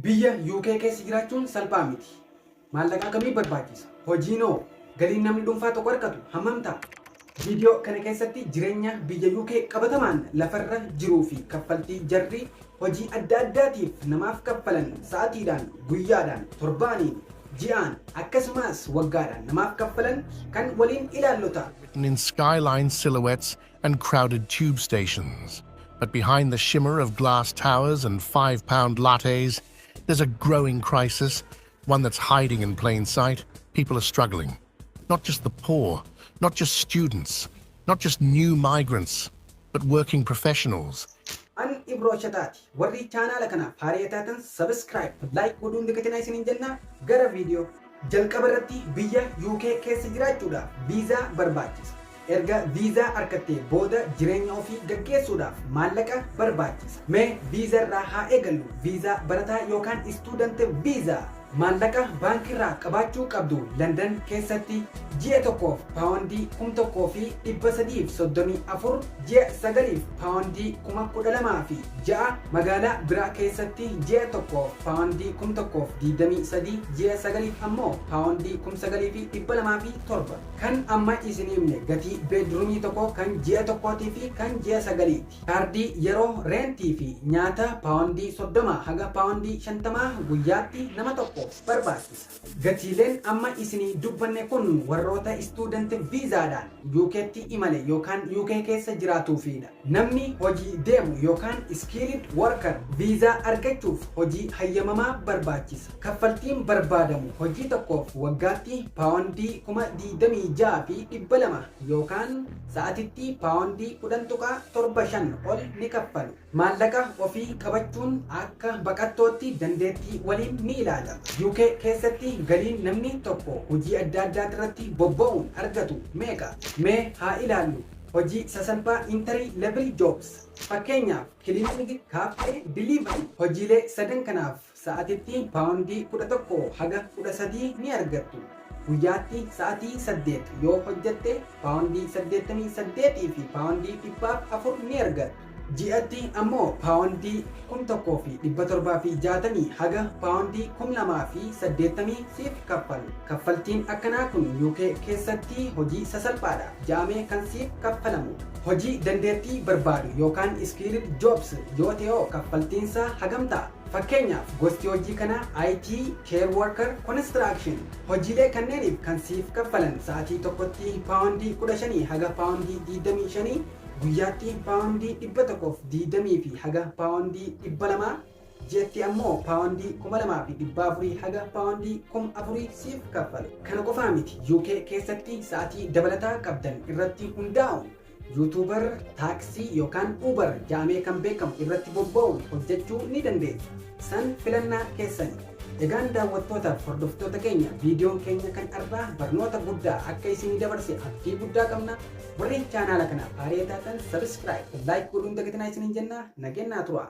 Biyya UK keessa jiraachuun salphaa miti. Maallaqa akkamii barbaachisa? Hojiinoo galiin namni dhuunfaa tokko argatu hammam ta'a? Viidiyoo kana keessatti jireenya biyya UK qabatamaan lafarra jiruu fi kaffaltii jarri hojii adda addaatiif namaaf kaffalan sa'aatiidhaan, guyyaadhaan, torbaaniin, ji'aan akkasumas waggaadhaan namaaf kaffalan kan waliin ilaallu ta'a. In skyline silhouettes and crowded tube stations. But behind the shimmer of glass towers and £5 lattes, there's a growing crisis, one that's hiding in plain sight. People are struggling. Not just the poor, not just students, not just new migrants, but working professionals. An Ibro Shatati, warri channel kana hariyataatan subscribe, like godhuun dikatinaa isiniin jenna gara video. Jalqabarratti biyya UK keessa jiraachuudhaaf viizaa barbaachisa. Erga viizaa argattee booda jireenya ofii gaggeessuudhaaf maallaqa barbaachisa. Mee viizaa irraa haa eegallu. Viizaa barataa yookaan student viizaa maallaqa baankiirraa qabaachuu qabdu. London keessatti ji'a tokkoof paawundii 1,334, ji'a 9 paawundii 12,000 fi ja'a magaalaa biraa keessatti ji'a tokkoof paawundii 1,023, ji'a 9 ammoo paawundii 9,207. Kan amma isin himne gatii beedruumii tokko kan ji'a tokkootii fi kan ji'a 9ti. Kaardii yeroo reentii fi nyaata paawundii 30 haga paawundii 50 guyyaatti nama tokko barbaachisa. Gatiileen amma isinii dubbanne kun warroota student viizaadhaan UK'tti imale yookaan UK keessa jiraatuufidha. Namni hojii deemu yookaan skilled worker viizaa argachuuf hojii hayyamamaa barbaachisa. Kaffaltiin barbaadamu hojii tokkoof waggaatti paawundii 26,200 yookaan sa'atitti paawundii 10.75 ol ni kaffalu. Maallaqa ofii qabachuun akka baqattootti dandeettii waliin ni ilaalama. UK keessatti galiin namni tokko hojii adda addaa irratti bobba'uun argatu meeqa? Mee haa ilaallu. Hojii sasalphaa entry level jobs. Fakkeenyaaf kiliinikii, kaaffee, delivery. Hojiilee sadan kanaaf sa'atitti paawundii 11 haga 13 ni argattu. Guyyaatti sa'atii 8 yoo hojjette paawundii 88 fi paawundii 400 ni argattu. Ji'atti ammoo paawundii 1,760 haga paawundii 2,080 siif kaffalu. Kaffaltiin akkanaa kun UK keessatti hojii sasalphaadha jedhamee kan siif kaffalamu. Hojii dandeettii barbaadu yookaan skilled jobs yoo ta'e kaffaltiinsa hagam ta'a? Fakkeenyaaf gosti hojii kana IT, care worker, construction. Hojiilee kanneeniif kan siif kaffalan sa'atii tokkotti paawundii 15 haga paawundii 25, guyyaatti paawundii 120 fi haga paawundii 200, ji'atti ammoo paawundii 2,400 haga paawundii 4,000 siif kaffalu. Kana qofaa miti, UK keessatti sa'atii dabalataa qabdan irratti hundaa'uun YouTuber, taaksii yookaan Uber jedhamee kan beekamu irratti bobba'uun hojjechuu ni dandeessu. San filannaa keessani. Egaan daawwattootaaf hordoftoota keenya viidiyoon keenya kan irraa barnoota guddaa akka isinii dabarse abdii guddaa qabna. Warri chaanaala kanaaf haaraa taatan subscribe, like godhuun dagatinaa isiniin jenna. Nageenyaa turaa.